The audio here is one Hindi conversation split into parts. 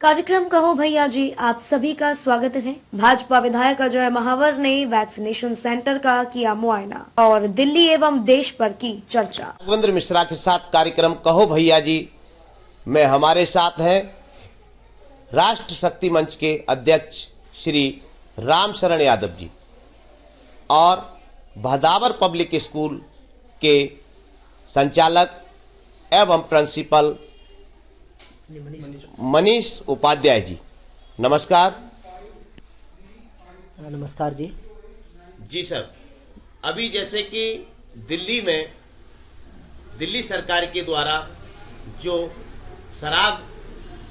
कार्यक्रम कहो भैया जी आप सभी का स्वागत है। भाजपा विधायक अजय महावर ने वैक्सीनेशन सेंटर का किया मुआयना और दिल्ली एवं देश पर की चर्चा। राघवेंद्र मिश्रा के साथ कार्यक्रम कहो भैया जी में हमारे साथ हैं राष्ट्र शक्ति मंच के अध्यक्ष श्री राम शरण यादव जी और भदावर पब्लिक स्कूल के संचालक एवं प्रिंसिपल मनीष उपाध्याय जी। नमस्कार। नमस्कार जी। जी सर, अभी जैसे कि दिल्ली में दिल्ली सरकार के द्वारा जो शराब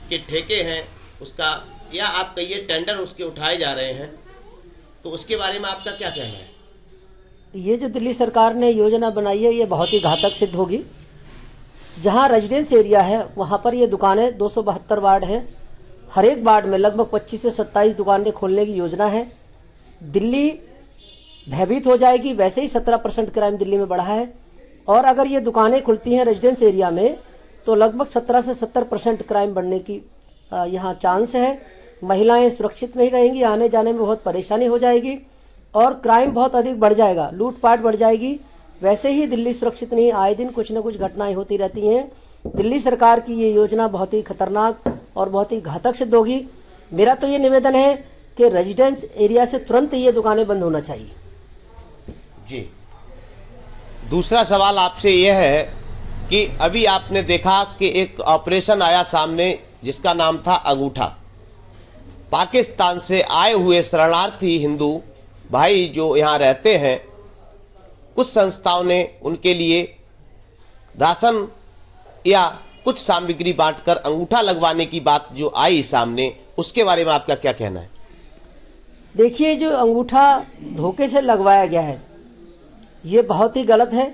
के ठेके हैं उसका या आप कहिए टेंडर उसके उठाए जा रहे हैं, तो उसके बारे में आपका क्या कहना है? ये जो दिल्ली सरकार ने योजना बनाई है ये बहुत ही घातक सिद्ध होगी। जहाँ रेजिडेंस एरिया है वहाँ पर ये दुकानें 272 वार्ड हैं, हर एक वार्ड में लगभग 25 से 27 दुकानें खोलने की योजना है। दिल्ली भयभीत हो जाएगी। वैसे ही 17% क्राइम दिल्ली में बढ़ा है और अगर ये दुकानें खुलती हैं रेजिडेंस एरिया में तो लगभग 17 से 70% क्राइम बढ़ने की यहाँ चांस है। महिलाएं सुरक्षित नहीं रहेंगी, आने जाने में बहुत परेशानी हो जाएगी और क्राइम बहुत अधिक बढ़ जाएगा, लूटपाट बढ़ जाएगी। वैसे ही दिल्ली सुरक्षित नहीं, आए दिन कुछ न कुछ घटनाएं होती रहती हैं। दिल्ली सरकार की ये योजना बहुत ही खतरनाक और बहुत ही घातक सिद्ध होगी। मेरा तो ये निवेदन है कि रेजिडेंस एरिया से तुरंत ये दुकानें बंद होना चाहिए। जी, दूसरा सवाल आपसे यह है कि अभी आपने देखा कि एक ऑपरेशन आया सामने जिसका नाम था अंगूठा। पाकिस्तान से आए हुए शरणार्थी हिंदू भाई जो यहाँ रहते हैं, कुछ संस्थाओं ने उनके लिए राशन या कुछ सामग्री बांटकर अंगूठा लगवाने की बात जो आई सामने, उसके बारे में आपका क्या कहना है? देखिए, जो अंगूठा धोखे से लगवाया गया है ये बहुत ही गलत है।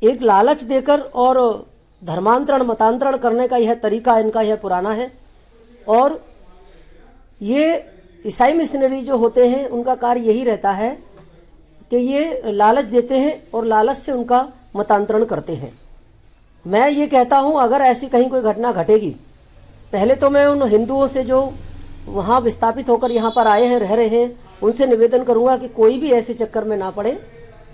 एक लालच देकर और धर्मांतरण मतांतरण करने का यह तरीका इनका यह पुराना है और ये ईसाई मिशनरी जो होते हैं उनका कार्य यही रहता है कि ये लालच देते हैं और लालच से उनका मतांतरण करते हैं। मैं ये कहता हूँ अगर ऐसी कहीं कोई घटना घटेगी, पहले तो मैं उन हिंदुओं से जो वहाँ विस्थापित होकर यहाँ पर आए हैं, रह रहे हैं, उनसे निवेदन करूँगा कि कोई भी ऐसे चक्कर में ना पड़े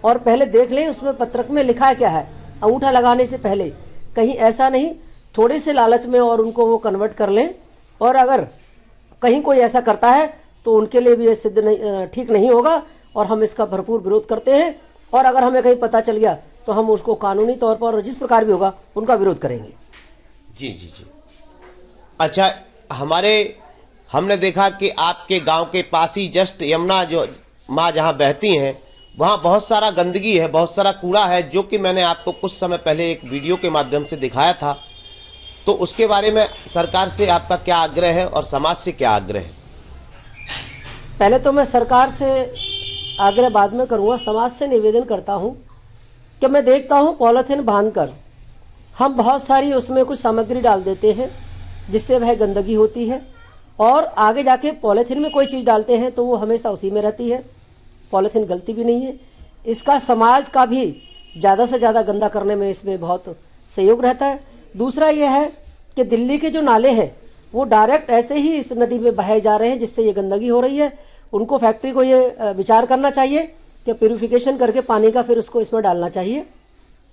और पहले देख लें उसमें पत्रक में लिखा है क्या है। अंगूठा लगाने से पहले कहीं ऐसा नहीं थोड़े से लालच में और उनको वो कन्वर्ट कर लें और अगर कहीं कोई ऐसा करता है तो उनके लिए भी ये सिद्ध नहीं, ठीक नहीं होगा और हम इसका भरपूर विरोध करते हैं। और अगर हमें कहीं पता चल गया तो हम उसको कानूनी तौर पर जिस प्रकार भी होगा उनका विरोध करेंगे। जी जी जी। अच्छा, हमने देखा कि आपके गांव के पास ही जस्ट यमुना जो माँ जहाँ बहती हैं वहाँ बहुत सारा गंदगी है, बहुत सारा कूड़ा है, जो कि मैंने आपको कुछ समय पहले एक वीडियो के माध्यम से दिखाया था। तो उसके बारे में सरकार से आपका क्या आग्रह है और समाज से क्या आग्रह है? पहले तो मैं सरकार से आग्रह बाद में करूँगा, समाज से निवेदन करता हूँ कि मैं देखता हूँ पॉलीथीन बांधकर हम बहुत सारी उसमें कुछ सामग्री डाल देते हैं जिससे वह गंदगी होती है और आगे जाके पॉलीथीन में कोई चीज़ डालते हैं तो वो हमेशा उसी में रहती है। पॉलीथीन गलती भी नहीं है, इसका समाज का भी ज़्यादा से ज़्यादा गंदा करने में इसमें बहुत सहयोग रहता है। दूसरा यह है कि दिल्ली के जो नाले हैं वो डायरेक्ट ऐसे ही इस नदी में बहाए जा रहे हैं जिससे ये गंदगी हो रही है। उनको फैक्ट्री को ये विचार करना चाहिए कि प्यूरिफिकेशन करके पानी का फिर उसको इसमें डालना चाहिए।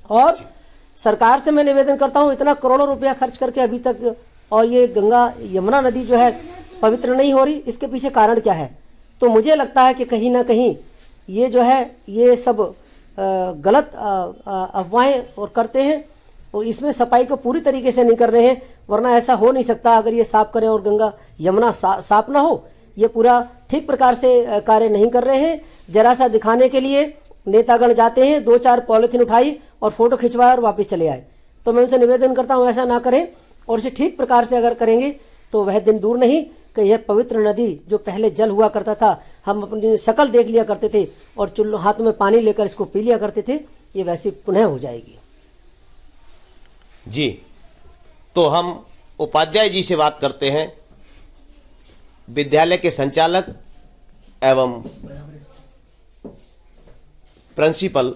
और सरकार से मैं निवेदन करता हूँ, इतना करोड़ों रुपया खर्च करके अभी तक और ये गंगा यमुना नदी जो है पवित्र नहीं हो रही, इसके पीछे कारण क्या है? तो मुझे लगता है कि कहीं ना कहीं ये जो है ये सब गलत अफवाहें और करते हैं और इसमें सफाई को पूरी तरीके से नहीं कर रहे हैं, वरना ऐसा हो नहीं सकता। अगर ये साफ करें और गंगा यमुना साफ ना हो, ये पूरा ठीक प्रकार से कार्य नहीं कर रहे हैं। जरा सा दिखाने के लिए नेतागण जाते हैं, 2-4 पॉलीथीन उठाई और फोटो खिंचवाया और वापस चले आए। तो मैं उनसे निवेदन करता हूँ ऐसा ना करें और इसे ठीक प्रकार से अगर करेंगे तो वह दिन दूर नहीं कि यह पवित्र नदी जो पहले जल हुआ करता था, हम अपनी शक्ल देख लिया करते थे और चुल्लू हाथ में पानी लेकर इसको पी लिया करते थे, ये वैसे पुनः हो जाएगी। जी, तो हम उपाध्याय जी से बात करते हैं, विद्यालय के संचालक एवं प्रिंसिपल।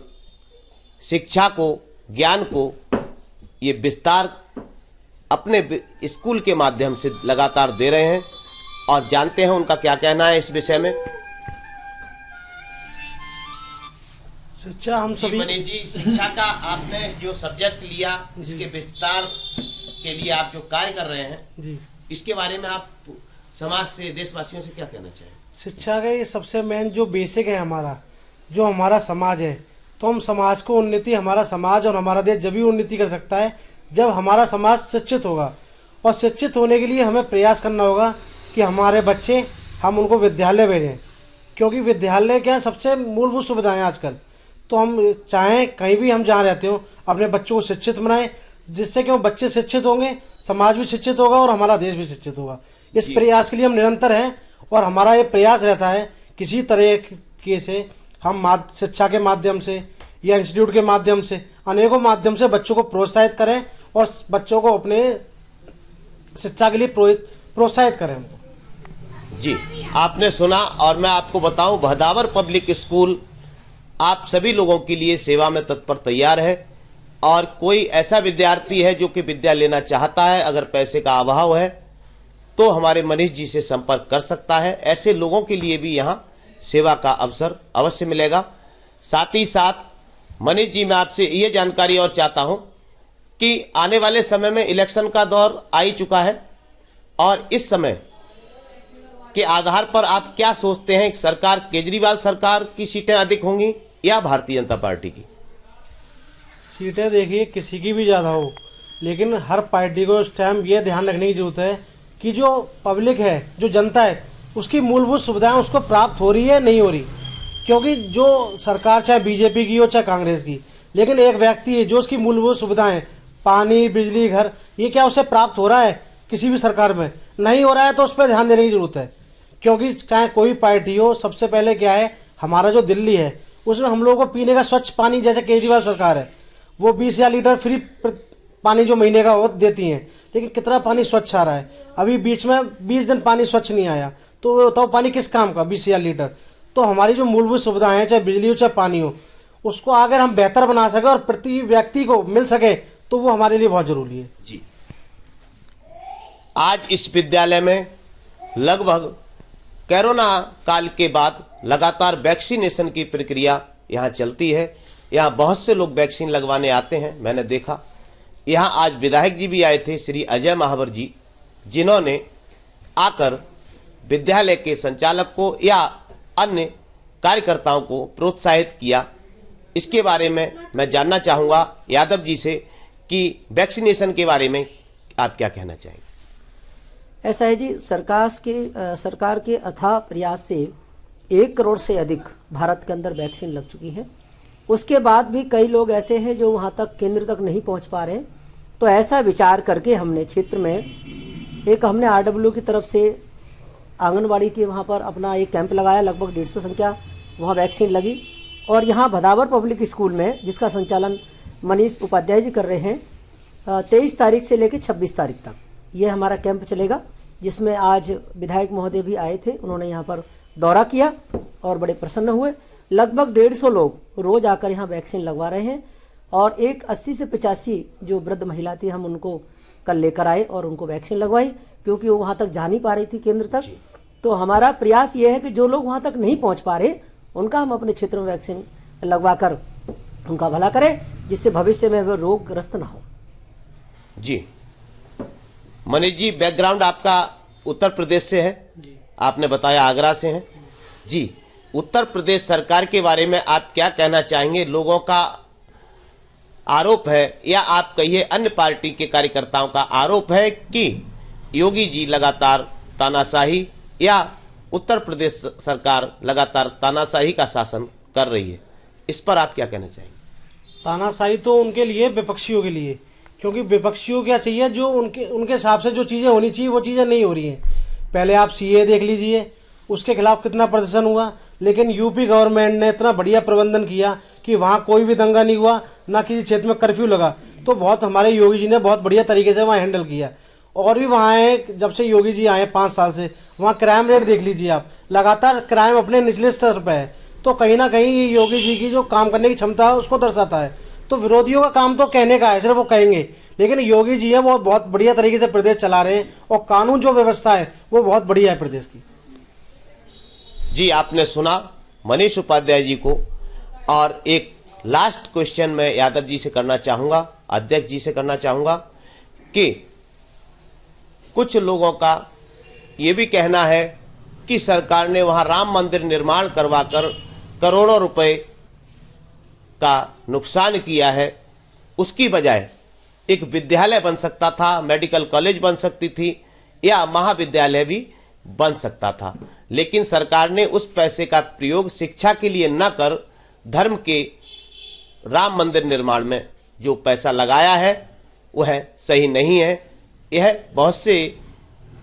शिक्षा को, ज्ञान को ये विस्तार अपने स्कूल के माध्यम से लगातार दे रहे हैं और जानते हैं उनका क्या कहना है इस विषय में। शिक्षा हम सभी मनीष जी, शिक्षा का आपने जो सब्जेक्ट लिया, इसके विस्तार के लिए आप जो कार्य कर रहे हैं जी, इसके बारे में आप समाज से, देशवासियों से क्या कहना चाहिए? शिक्षा का ये सबसे मेन जो बेसिक है हमारा, जो हमारा समाज है, तो हम समाज को उन्नति, हमारा समाज और हमारा देश जब भी उन्नति कर सकता है जब हमारा समाज शिक्षित होगा। और शिक्षित होने के लिए हमें प्रयास करना होगा कि हमारे बच्चे, हम उनको विद्यालय भेजें, क्योंकि विद्यालय क्या सबसे मूलभूत सुविधाएं आजकल। तो हम चाहें कहीं भी हम जहाँ रहते हो अपने बच्चों को शिक्षित बनाएं, जिससे कि वो बच्चे शिक्षित होंगे, समाज भी शिक्षित होगा और हमारा देश भी शिक्षित होगा। इस प्रयास के लिए हम निरंतर हैं और हमारा ये प्रयास रहता है किसी तरह से हम शिक्षा के माध्यम से या इंस्टीट्यूट के माध्यम से, अनेकों माध्यम से बच्चों को प्रोत्साहित करें और बच्चों को अपने शिक्षा के लिए प्रोत्साहित करें। जी, आपने सुना और मैं आपको बताऊं, भदावर पब्लिक स्कूल आप सभी लोगों के लिए सेवा में तत्पर तैयार है। और कोई ऐसा विद्यार्थी है जो कि विद्या लेना चाहता है, अगर पैसे का अभाव है तो हमारे मनीष जी से संपर्क कर सकता है। ऐसे लोगों के लिए भी यहाँ सेवा का अवसर अवश्य मिलेगा। साथ ही साथ मनीष जी, मैं आपसे ये जानकारी और चाहता हूँ कि आने वाले समय में इलेक्शन का दौर आ ही चुका है और इस समय के आधार पर आप क्या सोचते हैं, सरकार, केजरीवाल सरकार की सीटें अधिक होंगी या भारतीय जनता पार्टी की? सीटें देखिए किसी की भी ज़्यादा हो, लेकिन हर पार्टी को इस टाइम ये ध्यान रखने की जरूरत है कि जो पब्लिक है, जो जनता है, उसकी मूलभूत सुविधाएं उसको प्राप्त हो रही है नहीं हो रही। क्योंकि जो सरकार चाहे बीजेपी की हो चाहे कांग्रेस की, लेकिन एक व्यक्ति है जो उसकी मूलभूत सुविधाएं, पानी, बिजली, घर, ये क्या उसे प्राप्त हो रहा है? किसी भी सरकार में नहीं हो रहा है, तो उस पर ध्यान देने की जरूरत है। क्योंकि चाहे कोई पार्टी हो, सबसे पहले क्या है, हमारा जो दिल्ली है उसमें हम लोगों को पीने का स्वच्छ पानी, जैसे केजरीवाल सरकार है वो 20,000 लीटर फ्री पानी जो महीने का वो देती हैं, लेकिन कितना पानी स्वच्छ आ रहा है? अभी बीच में 20 दिन पानी स्वच्छ नहीं आया, तो पानी किस काम का 20,000 लीटर? तो हमारी जो मूलभूत सुविधाएं हैं, चाहे बिजली हो चाहे पानी हो, उसको अगर हम बेहतर बना सके और प्रति व्यक्ति को मिल सके तो वो हमारे लिए बहुत जरूरी है। जी, आज इस विद्यालय में लगभग कोरोना काल के बाद लगातार वैक्सीनेशन की प्रक्रिया यहाँ चलती है। यहाँ बहुत से लोग वैक्सीन लगवाने आते हैं, मैंने देखा। यहाँ आज विधायक जी भी आए थे, श्री अजय महावर जी, जिन्होंने आकर विद्यालय के संचालक को या अन्य कार्यकर्ताओं को प्रोत्साहित किया। इसके बारे में मैं जानना चाहूँगा यादव जी से कि वैक्सीनेशन के बारे में आप क्या कहना चाहेंगे? ऐसा है जी, सरकार के अथाह प्रयास से 1 करोड़ से अधिक भारत के अंदर वैक्सीन लग चुकी है। उसके बाद भी कई लोग ऐसे हैं जो वहाँ तक, केंद्र तक नहीं पहुँच पा रहे हैं। तो ऐसा विचार करके हमने क्षेत्र में हमने RW की तरफ से आंगनबाड़ी के वहाँ पर अपना एक कैंप लगाया, लगभग 150 संख्या वहाँ वैक्सीन लगी। और यहाँ भदावर पब्लिक स्कूल में, जिसका संचालन मनीष उपाध्याय जी कर रहे हैं, 23 तारीख से लेकर 26 तारीख तक ये हमारा कैंप चलेगा, जिसमें आज विधायक महोदय भी आए थे। उन्होंने यहाँ पर दौरा किया और बड़े प्रसन्न हुए। लगभग 150 लोग रोज आकर यहाँ वैक्सीन लगवा रहे हैं। और एक 80 से 85 जो वृद्ध महिला थी, हम उनको कल लेकर आए और उनको वैक्सीन लगवाई, क्योंकि वो वहाँ तक जा नहीं पा रही थी केंद्र तक। तो हमारा प्रयास ये है कि जो लोग वहाँ तक नहीं पहुँच पा रहे, उनका हम अपने क्षेत्र में वैक्सीन लगवा कर उनका भला करें, जिससे भविष्य में वे रोगग्रस्त ना हो। जी मनीष जी, बैकग्राउंड आपका उत्तर प्रदेश से है, आपने बताया आगरा से हैं। जी, उत्तर प्रदेश सरकार के बारे में आप क्या कहना चाहेंगे? लोगों का आरोप है, या आप कहिए अन्य पार्टी के कार्यकर्ताओं का आरोप है कि योगी जी लगातार तानाशाही, या उत्तर प्रदेश सरकार लगातार तानाशाही का शासन कर रही है। इस पर आप क्या कहना चाहेंगे? तानाशाही तो उनके लिए, विपक्षियों के लिए, क्योंकि विपक्षियों क्या चाहिए, जो उनके हिसाब से जो चीज़ें होनी चाहिए वो चीज़ें नहीं हो रही हैं। पहले आप CA देख लीजिए, उसके खिलाफ कितना प्रदर्शन हुआ, लेकिन यूपी गवर्नमेंट ने इतना बढ़िया प्रबंधन किया कि वहाँ कोई भी दंगा नहीं हुआ, ना किसी क्षेत्र में कर्फ्यू लगा। तो बहुत हमारे योगी जी ने बहुत बढ़िया तरीके से वहाँ हैंडल किया। और भी वहाँ है, जब से योगी जी आए 5 साल से, वहाँ क्राइम रेट देख लीजिए आप, लगातार क्राइम अपने निचले स्तर पर है। तो कहीं ना कहीं योगी जी की जो काम करने की क्षमता है उसको दर्शाता है। तो विरोधियों का काम तो कहने का है, सिर्फ वो कहेंगे, लेकिन योगी जी है वो बहुत बढ़िया तरीके से प्रदेश चला रहे हैं और कानून जो व्यवस्था है वो बहुत बढ़िया है प्रदेश की। जी, आपने सुना मनीष उपाध्याय जी को। और एक लास्ट क्वेश्चन मैं यादव जी से करना चाहूंगा, अध्यक्ष जी से करना चाहूंगा कि कुछ लोगों का ये भी कहना है कि सरकार ने वहां राम मंदिर निर्माण करवाकर करोड़ों रुपए का नुकसान किया है, उसकी बजाय एक विद्यालय बन सकता था, मेडिकल कॉलेज बन सकती थी या महाविद्यालय भी बन सकता था। लेकिन सरकार ने उस पैसे का प्रयोग शिक्षा के लिए न कर धर्म के राम मंदिर निर्माण में जो पैसा लगाया है वह सही नहीं है। यह बहुत से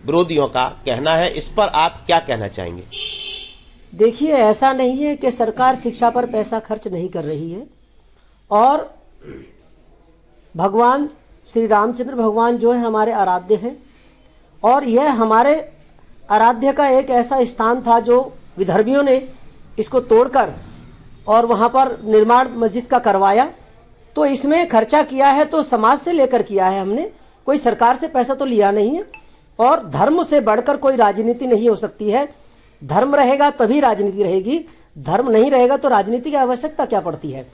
विरोधियों का कहना है। इस पर आप क्या कहना चाहेंगे? देखिए, ऐसा नहीं है कि सरकार शिक्षा पर पैसा खर्च नहीं कर रही है, और भगवान श्री रामचंद्र भगवान जो है हमारे आराध्य हैं, और यह हमारे आराध्य का एक ऐसा स्थान था जो विदर्भियों ने इसको तोड़कर और वहाँ पर निर्माण मस्जिद का करवाया। तो इसमें खर्चा किया है तो समाज से लेकर किया है हमने, कोई सरकार से पैसा तो लिया नहीं है। और धर्म से बढ़कर कोई राजनीति नहीं हो सकती है। धर्म रहेगा तभी राजनीति रहेगी, धर्म नहीं रहेगा तो राजनीति की आवश्यकता क्या पड़ती है।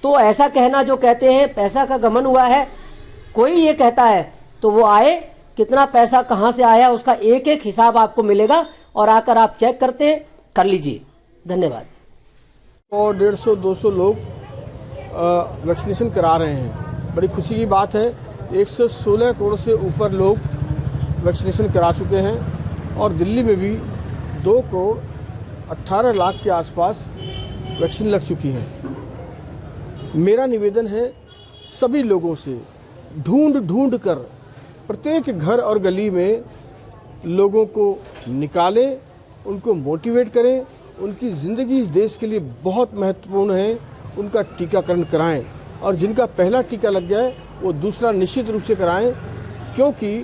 तो ऐसा कहना जो कहते हैं पैसा का गमन हुआ है, कोई ये कहता है तो वो आए, कितना पैसा कहाँ से आया उसका एक एक हिसाब आपको मिलेगा और आकर आप चेक करते कर लीजिए। धन्यवाद। और 150-200 लोग वैक्सीनेशन करा रहे हैं। बड़ी खुशी की बात है, 116 करोड़ से ऊपर लोग वैक्सीनेशन करा चुके हैं और दिल्ली में भी 2 करोड़ 18 लाख के आसपास वैक्सीन लग चुकी है। मेरा निवेदन है सभी लोगों से, ढूंढ कर प्रत्येक घर और गली में लोगों को निकालें, उनको मोटिवेट करें। उनकी ज़िंदगी इस देश के लिए बहुत महत्वपूर्ण है, उनका टीकाकरण कराएं और जिनका पहला टीका लग गया है वो दूसरा निश्चित रूप से कराएं, क्योंकि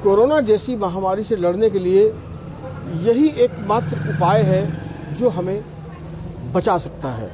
कोरोना जैसी महामारी से लड़ने के लिए यही एकमात्र उपाय है जो हमें बचा सकता है।